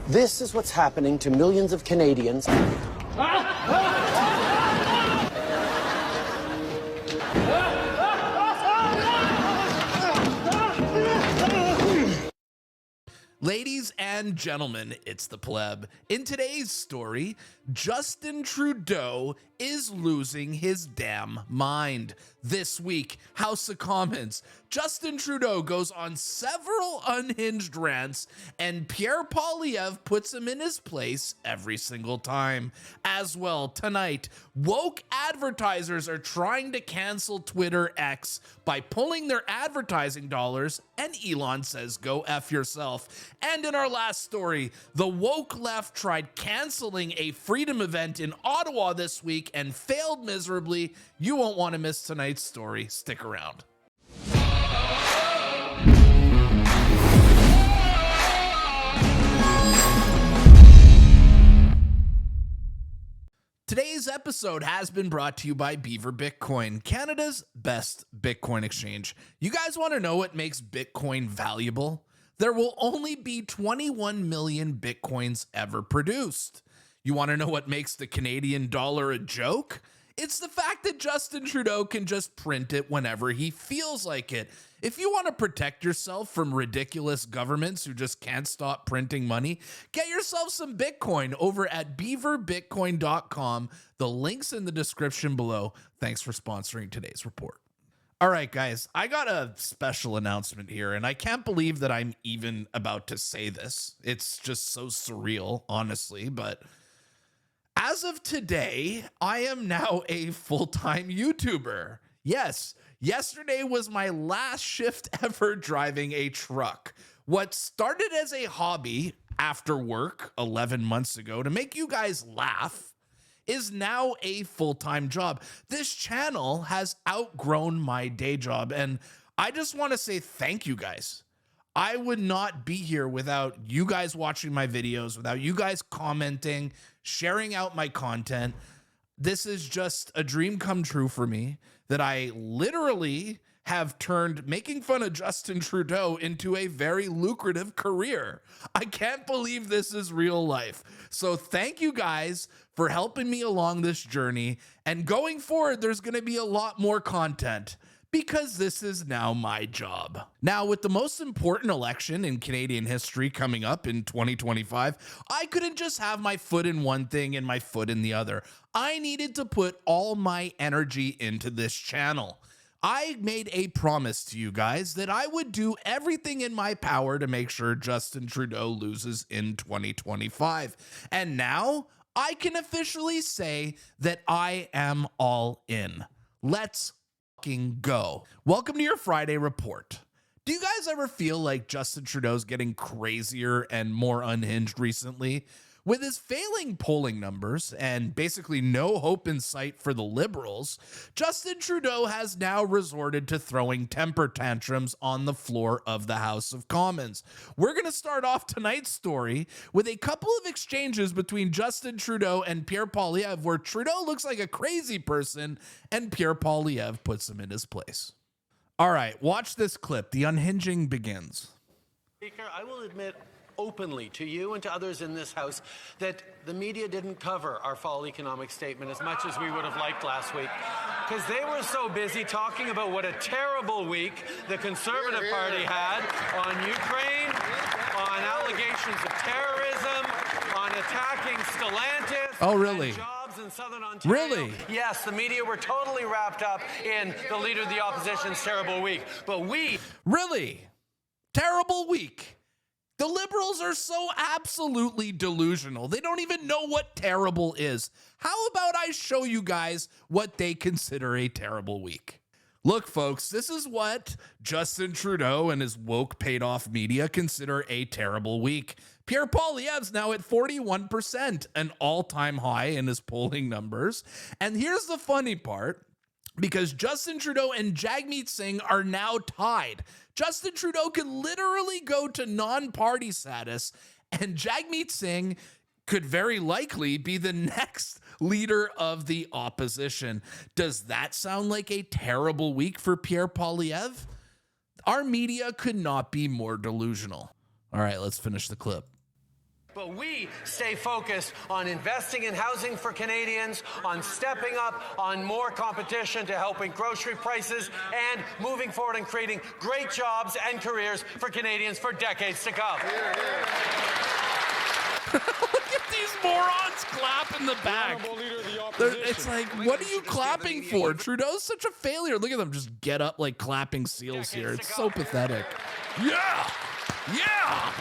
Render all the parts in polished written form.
This is what's happening to millions of Canadians. Ladies and gentlemen, it's the Pleb. In today's story, Justin Trudeau is losing his damn mind. This week, House of Commons, Justin Trudeau goes on several unhinged rants, and Pierre Poilievre puts him in his place every single time. As well, tonight, woke advertisers are trying to cancel Twitter X by pulling their advertising dollars, and Elon says, go F yourself. And in our last story, the woke left tried canceling a freedom event in Ottawa this week and failed miserably. You won't want to miss tonight's story. Stick around. Today's episode has been brought to you by Beaver Bitcoin, Canada's best Bitcoin exchange. You guys want to know what makes Bitcoin valuable? There will only be 21 million Bitcoins ever produced. You want to know what makes the Canadian dollar a joke? It's the fact that Justin Trudeau can just print it whenever he feels like it. If you want to protect yourself from ridiculous governments who just can't stop printing money, get yourself some Bitcoin over at beaverbitcoin.com. The link's in the description below. Thanks for sponsoring today's report. All right, guys, I got a special announcement here, and I can't believe that I'm even about to say this. It's just so surreal, honestly, but as of today, I am now a full-time YouTuber. Yes, yesterday was my last shift ever driving a truck. What started as a hobby after work 11 months ago to make you guys laugh is now a full-time job. This channel has outgrown my day job, and I just want to say thank you guys. I would not be here without you guys watching my videos, without you guys commenting, sharing out my content. This is just a dream come true for me that I literally have turned making fun of Justin Trudeau into a very lucrative career. I can't believe this is real life. So thank you guys for helping me along this journey. And going forward, there's going to be a lot more content because this is now my job. Now, with the most important election in Canadian history coming up in 2025, I couldn't just have my foot in one thing and my foot in the other. I needed to put all my energy into this channel. I made a promise to you guys that I would do everything in my power to make sure Justin Trudeau loses in 2025. And now I can officially say that I am all in. Let's fucking go. Welcome to your Friday report. Do you guys ever feel like Justin Trudeau's getting crazier and more unhinged recently? With his failing polling numbers and basically no hope in sight for the Liberals, Justin Trudeau has now resorted to throwing temper tantrums on the floor of the House of Commons. We're going to start off tonight's story with a couple of exchanges between Justin Trudeau and Pierre Poilievre, where Trudeau looks like a crazy person and Pierre Poilievre puts him in his place. All right, watch this clip. The unhinging begins. Speaker, I will admit openly to you and to others in this House that the media didn't cover our fall economic statement as much as we would have liked last week, because they were so busy talking about what a terrible week the Conservative Party had on Ukraine, on allegations of terrorism, on attacking Stellantis. Oh, really? Jobs in Southern Ontario. Really? Yes, the media were totally wrapped up in the Leader of the Opposition's terrible week. But we... Really? Terrible week. The Liberals are so absolutely delusional. They don't even know what terrible is. How about I show you guys what they consider a terrible week? Look, folks, this is what Justin Trudeau and his woke paid-off media consider a terrible week. Pierre Poilievre's now at 41%, an all-time high in his polling numbers. And here's the funny part, because Justin Trudeau and Jagmeet Singh are now tied. Justin Trudeau could literally go to non-party status, and Jagmeet Singh could very likely be the next leader of the opposition. Does that sound like a terrible week for Pierre Poilievre? Our media could not be more delusional. All right, let's finish the clip. but we stay focused on investing in housing for Canadians, on stepping up, on more competition to helping grocery prices, and moving forward and creating great jobs and careers for Canadians for decades to come. Look at these morons clap in the back. It's like, what are you clapping for? Trudeau's such a failure. Look at them just get up like clapping seals here. It's so pathetic. Yeah. Yeah.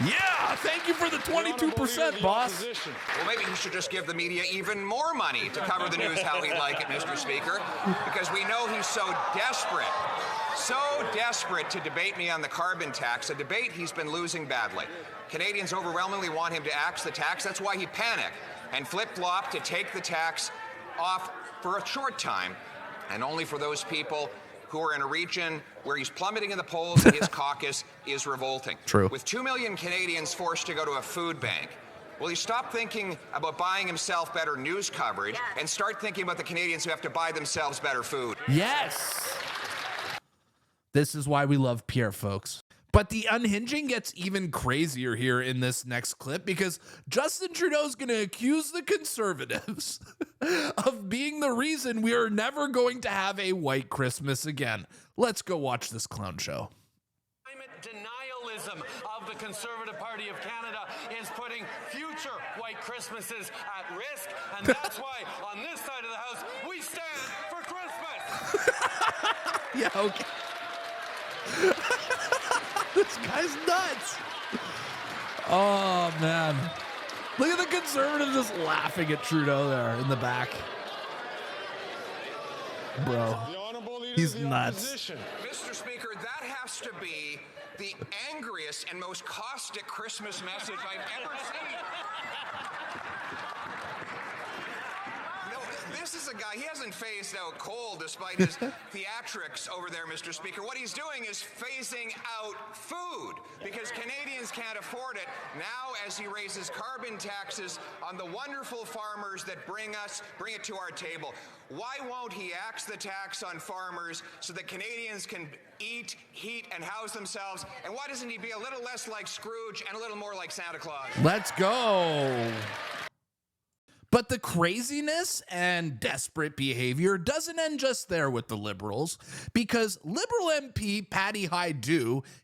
Yeah. Thank you for the 22%, boss. Well, maybe he should just give the media even more money to cover the news how he'd like it, Mr. Speaker, because we know he's so desperate to debate me on the carbon tax, a debate he's been losing badly. Canadians overwhelmingly want him to axe the tax. That's why he panicked and flip-flopped to take the tax off for a short time, and only for those people who are in a region where he's plummeting in the polls and his caucus is revolting. True. With 2 million Canadians forced to go to a food bank, will he stop thinking about buying himself better news coverage and start thinking about the Canadians who have to buy themselves better food? Yes. This is why we love Pierre, folks. But the unhinging gets even crazier here in this next clip because Justin Trudeau's going to accuse the Conservatives of being the reason we are never going to have a white Christmas again. Let's go watch this clown show. Climate denialism of the Conservative Party of Canada is putting future white Christmases at risk, and that's why on this side of the house we stand for Christmas. Yeah, okay. This guy's nuts. Oh, man. Look at the Conservatives just laughing at Trudeau there in the back. Bro, he's nuts. Mr. Speaker, that has to be the angriest and most caustic Christmas message I've ever seen. This is a guy, he hasn't phased out coal despite his theatrics over there, Mr. Speaker. What he's doing is phasing out food because Canadians can't afford it now as he raises carbon taxes on the wonderful farmers that bring it to our table. Why won't he axe the tax on farmers so that Canadians can eat, heat, and house themselves? And why doesn't he be a little less like Scrooge and a little more like Santa Claus? Let's go. But the craziness and desperate behavior doesn't end just there with the Liberals, because Liberal MP Patty Hyde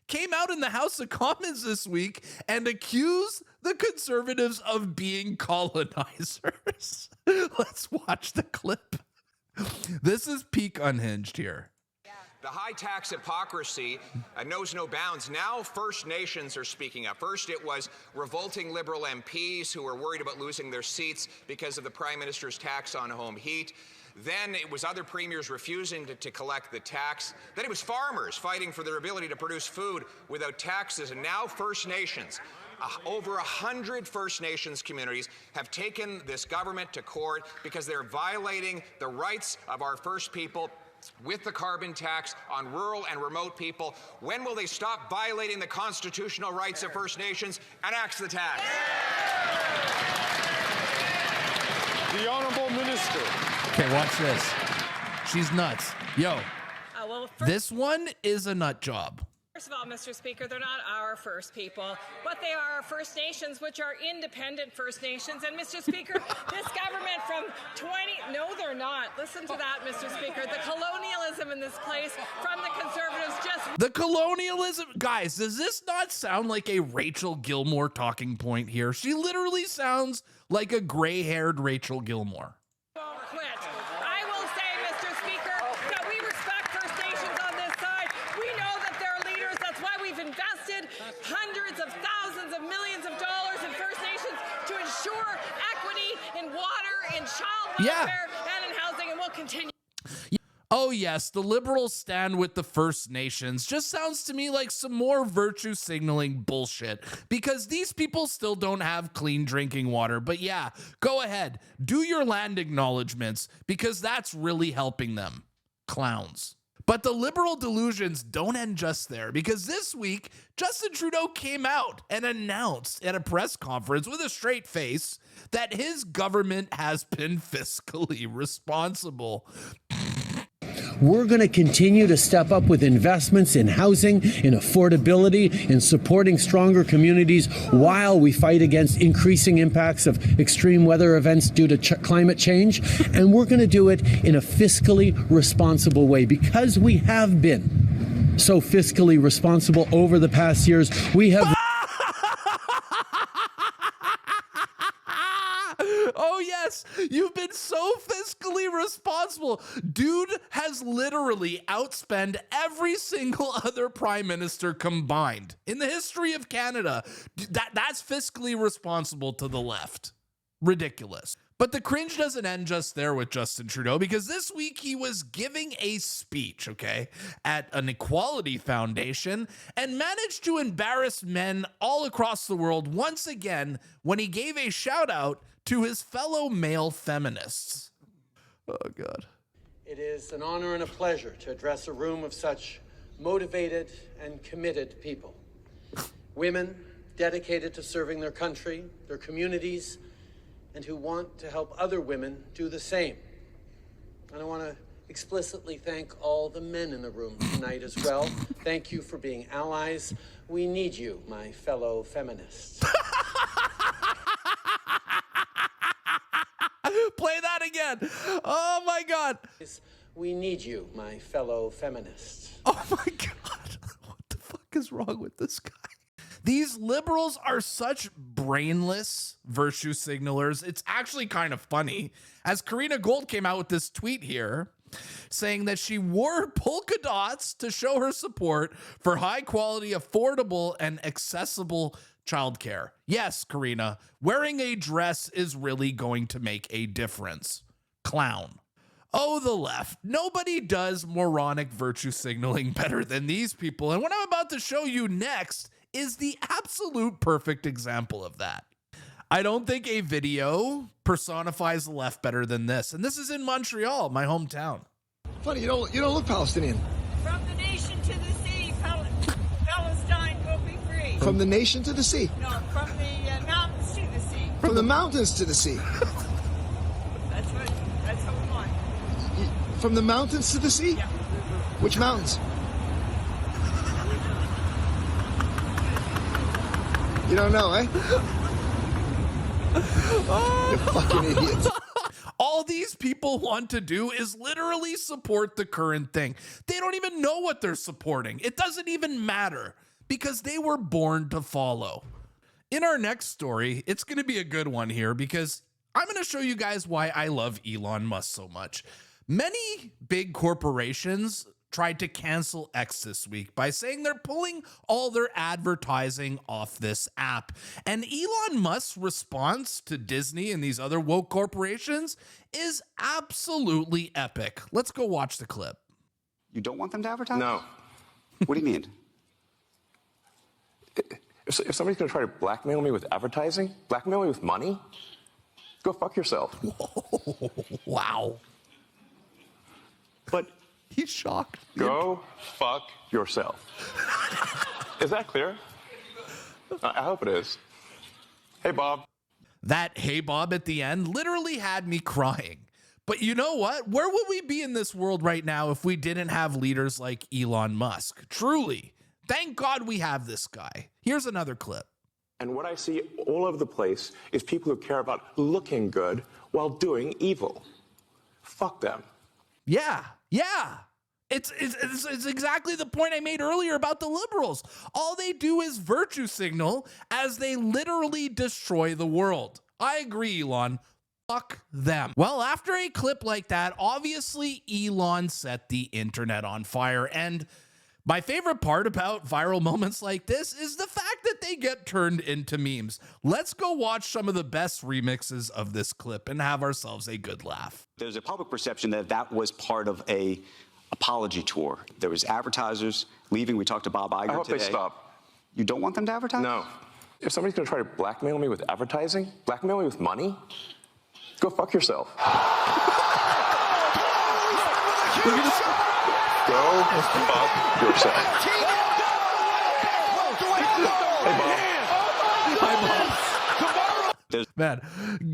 came out in the House of Commons this week and accused the Conservatives of being colonizers. Let's watch the clip. This is peak Unhinged here. The high tax hypocrisy knows no bounds. Now First Nations are speaking up. First it was revolting Liberal MPs who were worried about losing their seats because of the Prime Minister's tax on home heat. Then it was other premiers refusing to collect the tax. Then it was farmers fighting for their ability to produce food without taxes. And now First Nations. Over 100 First Nations communities have taken this government to court because they're violating the rights of our First People with the carbon tax on rural and remote people. When will they stop violating the constitutional rights of First Nations and axe the tax? The Honourable Minister. Okay, watch this. She's nuts. Yo, this one is a nut job. First of all, Mr. Speaker, they're not our First People, but they are our First Nations, which are independent First Nations. And, Mr. Speaker, this government from no, they're not. Listen to that, Mr. Speaker. The colonialism in this place from the Conservatives just... The colonialism... Guys, does this not sound like a Rachel Gilmore talking point here? She literally sounds like a gray-haired Rachel Gilmore. won't quit. I will say, Mr. Speaker, that we respect First Nations on this side. We know that they're leaders. That's why we've invested hundreds of thousands of millions of dollars in First Nations to ensure equity in water, in child welfare, and in housing, and we'll continue. Oh, yes, the Liberals stand with the First Nations just sounds to me like some more virtue signaling bullshit because these people still don't have clean drinking water. But yeah, go ahead, do your land acknowledgements because that's really helping them. Clowns. But the Liberal delusions don't end just there because this week, Justin Trudeau came out and announced at a press conference with a straight face that his government has been fiscally responsible. we're going to continue to step up with investments in housing, in affordability, in supporting stronger communities while we fight against increasing impacts of extreme weather events due to climate change. And we're going to do it in a fiscally responsible way because we have been so fiscally responsible over the past years. We have... Oh, yes, you've been so fiscally responsible. Dude has literally outspent every single other prime minister combined in the history of Canada. That's fiscally responsible to the left. Ridiculous. But the cringe doesn't end just there with Justin Trudeau, because this week he was giving a speech, okay, at an equality foundation and managed to embarrass men all across the world once again when he gave a shout out to his fellow male feminists. Oh, God. It is an honor and a pleasure to address a room of such motivated and committed people. Women dedicated to serving their country, their communities, and who want to help other women do the same. And I want to explicitly thank all the men in the room tonight as well. Thank you for being allies. We need you, my fellow feminists. Play that again. Oh, my God. We need you, my fellow feminists. Oh, my God. What the fuck is wrong with this guy? These liberals are such brainless virtue signalers. It's actually kind of funny, as Karina Gold came out with this tweet here saying that she wore polka dots to show her support for high quality, affordable, and accessible childcare. Yes, Karina, wearing a dress is really going to make a difference. Clown. Oh, the left. Nobody does moronic virtue signaling better than these people. And what I'm about to show you next is the absolute perfect example of that. I don't think a video personifies the left better than this. And this is in Montreal, my hometown. Funny, you don't look Palestinian. From the nation to the sea, Palestine will be free. From the nation to the sea. No, from the mountains to the sea. From the mountains to the sea. That's what we want. From the mountains to the sea? Yeah. Which mountains? You don't know, eh? You fucking idiots. All these people want to do is literally support the current thing. They don't even know what they're supporting. It doesn't even matter because they were born to follow. In our next story, it's going to be a good one here because I'm going to show you guys why I love Elon Musk so much. Many big corporations tried to cancel X this week by saying they're pulling all their advertising off this app. And Elon Musk's response to Disney and these other woke corporations is absolutely epic. Let's go watch the clip. You don't want them to advertise? No. What do you mean? If somebody's going to try to blackmail me with advertising, blackmail me with money, go fuck yourself. Wow. But he's shocked. go fuck yourself. Is that clear? I hope it is. Hey, Bob. That "hey Bob" at the end literally had me crying. But you know what? Where would we be in this world right now if we didn't have leaders like Elon Musk? Truly. Thank God we have this guy. Here's another clip. And what I see all over the place is people who care about looking good while doing evil. Fuck them. Yeah. It's exactly the point I made earlier about the liberals. All they do is virtue signal as they literally destroy the world. I agree, Elon. Fuck them. Well, after a clip like that, obviously Elon set the internet on fire. And my favorite part about viral moments like this is the fact that they get turned into memes. Let's go watch some of the best remixes of this clip and have ourselves a good laugh. There's a public perception that that was part of a apology tour. There was advertisers leaving. We talked to Bob Iger today. I hope they stop. You don't want them to advertise? No. If somebody's going to try to blackmail me with advertising, blackmail me with money, go fuck yourself. Look at this. Go fuck yourself. Man,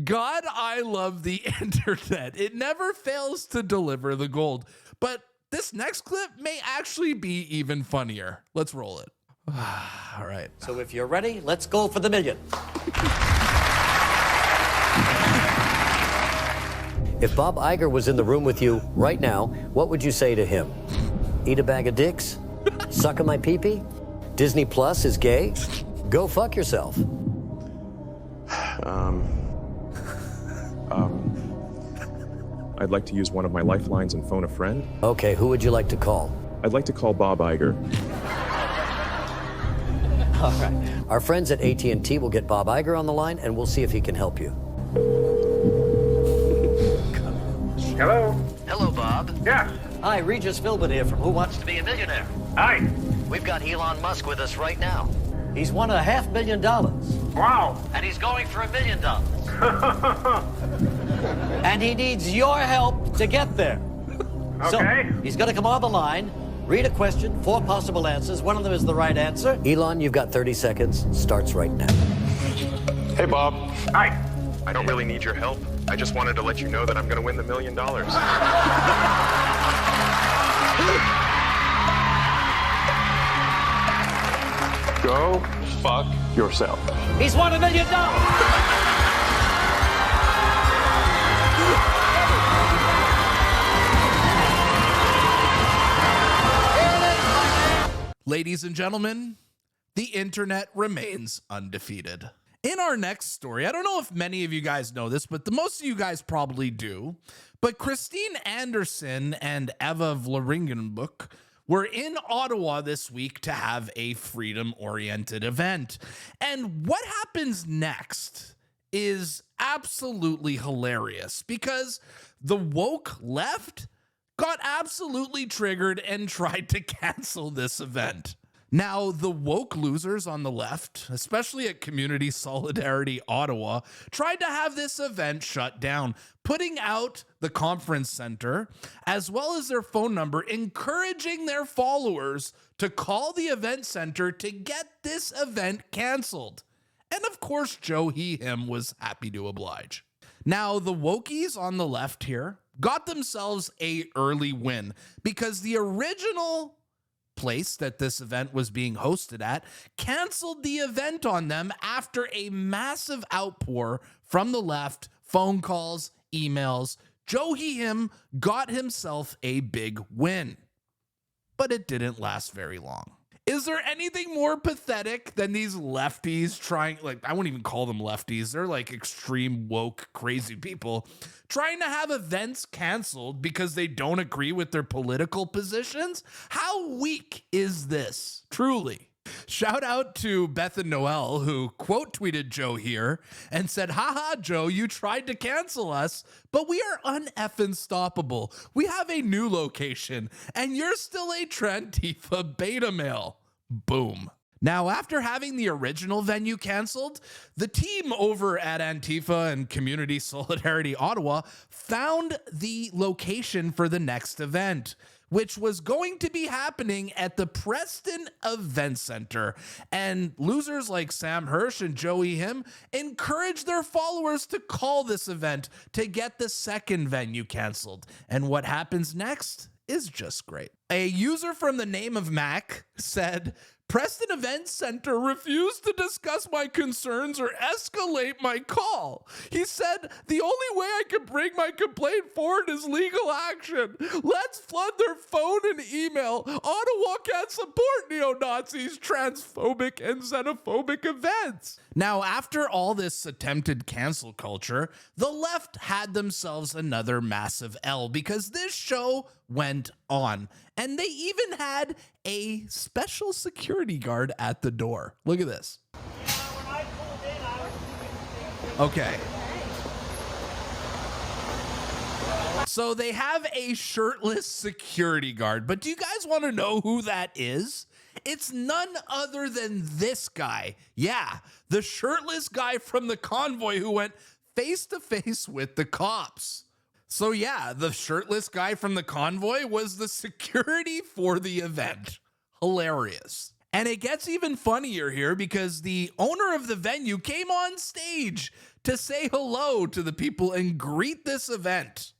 God, I love the internet. It never fails to deliver the gold. But this next clip may actually be even funnier. Let's roll it. All right. So if you're ready, let's go for the million. If Bob Iger was in the room with you right now, what would you say to him? Eat a bag of dicks? Suck on my pee-pee? Disney Plus is gay? Go fuck yourself. I'd like to use one of my lifelines and phone a friend. Okay, who would you like to call? I'd like to call Bob Iger. All right. Our friends at AT&T will get Bob Iger on the line, and we'll see if he can help you. Hello? Hello, Bob. Yes. Hi, Regis Philbin here from Who Wants to Be a Millionaire. Hi. We've got Elon Musk with us right now. He's won $500,000. Wow. And he's going for $1 million. And he needs your help to get there. Okay. So, he's going to come on the line, read a question, 4 possible answers. One of them is the right answer. Elon, you've got 30 seconds. Starts right now. Hey, Bob. Hi. I don't really need your help. I just wanted to let you know that I'm going to win the $1 million. Go fuck yourself. He's won $1 million. Ladies and gentlemen, the internet remains undefeated. In our next story, I don't know if many of you guys know this, but most of you guys probably do. But Christine Anderson and Eva Vlaringenboek were in Ottawa this week to have a freedom-oriented event. And what happens next is absolutely hilarious because the woke left got absolutely triggered and tried to cancel this event. Now, the woke losers on the left, especially at Community Solidarity Ottawa, tried to have this event shut down, putting out the conference center as well as their phone number, encouraging their followers to call the event center to get this event canceled. And of course, Joe He Him was happy to oblige. Now, the wokies on the left here got themselves an early win because the original place that this event was being hosted at canceled the event on them after a massive outpour from the left, phone calls, emails. Joe He Him got himself a big win, but it didn't last very long. Is there anything more pathetic than these lefties trying, like, I wouldn't even call them lefties. They're like extreme woke, crazy people trying to have events canceled because they don't agree with their political positions? How weak is this? Truly. Shout out to Beth and Noel, who quote tweeted Joe here and said, haha, Joe, you tried to cancel us, but we are uneffing stoppable. We have a new location, and you're still a Trantifa beta male. Boom. Now, after having the original venue canceled, the team over at Antifa and Community Solidarity Ottawa found the location for the next event, which was going to be happening at the Preston Event Center. And losers like Sam Hirsch and Joe He Him encouraged their followers to call this event to get the second venue canceled. And what happens next is just great. A user from the name of Mac said, Preston Event Center refused to discuss my concerns or escalate my call. He said, the only way I can bring my complaint forward is legal action. Let's flood their phone and email. Ottawa can't support neo-Nazis, transphobic, and xenophobic events. Now, after all this attempted cancel culture, the left had themselves another massive L because this show went on. And they even had a special security guard at the door. Look at this. Okay. So they have a shirtless security guard, but do you guys want to know who that is? It's none other than this guy. Yeah, the shirtless guy from the convoy who went face to face with the cops. So yeah, the shirtless guy from the convoy was the security for the event. Hilarious. And it gets even funnier here because the owner of the venue came on stage to say hello to the people and greet this event.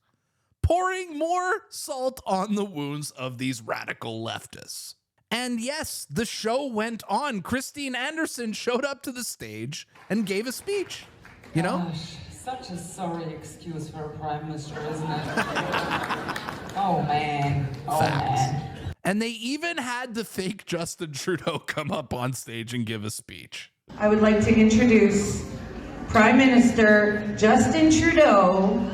pouring more salt on the wounds of these radical leftists. And yes, the show went on. Christine Anderson showed up to the stage and gave a speech. You know? Gosh, such a sorry excuse for a prime minister, isn't it? Oh, man. Oh, man. And they even had the fake Justin Trudeau come up on stage and give a speech. I would like to introduce Prime Minister Justin Trudeau.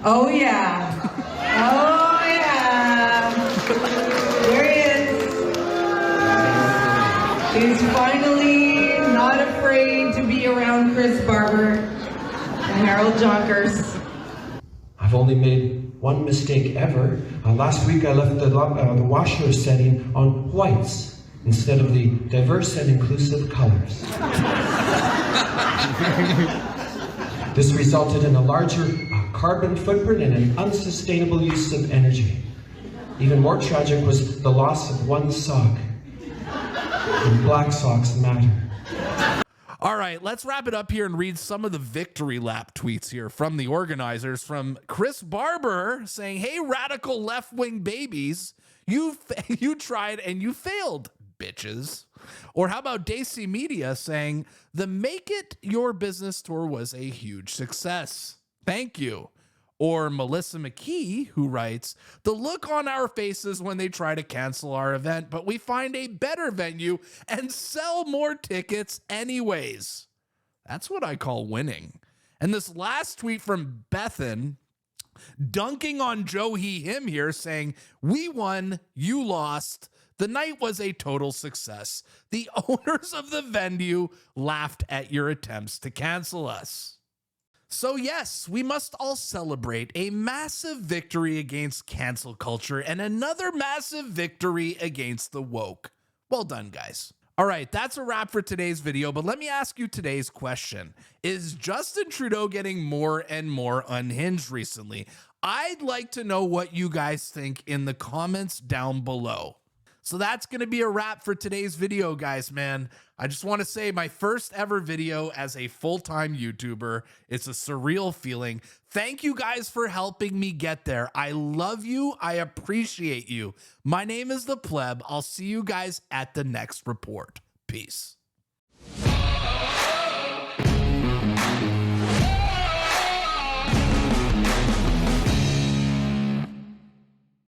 Oh, yeah. Oh, yeah. There he is. He's finally not afraid to be around Chris Barber and Harold Jonkers. I've only made one mistake ever. Last week I left the washer setting on whites instead of the diverse and inclusive colors. This resulted in a larger carbon footprint and an unsustainable use of energy. Even more tragic was the loss of one sock. And black socks matter. All right, let's wrap it up here and read some of the victory lap tweets here from the organizers. From Chris Barber saying, hey, radical left-wing babies, you tried and you failed, bitches. Or how about Daisy Media saying, the Make It Your Business tour was a huge success. Thank you. Or Melissa McKee, who writes, the look on our faces when they try to cancel our event, but we find a better venue and sell more tickets anyways. That's what I call winning. And this last tweet from Bethan, dunking on Joe he him here, saying, we won, you lost. The night was a total success. The owners of the venue laughed at your attempts to cancel us. So yes, we must all celebrate a massive victory against cancel culture and another massive victory against the woke. Well done, guys. All right, that's a wrap for today's video, but let me ask you today's question. Is Justin Trudeau getting more and more unhinged recently? I'd like to know what you guys think in the comments down below. So that's going to be a wrap for today's video, guys, man. I just want to say my first ever video as a full-time YouTuber. It's a surreal feeling. Thank you guys for helping me get there. I love you. I appreciate you. My name is the Pleb. I'll see you guys at the next report. Peace.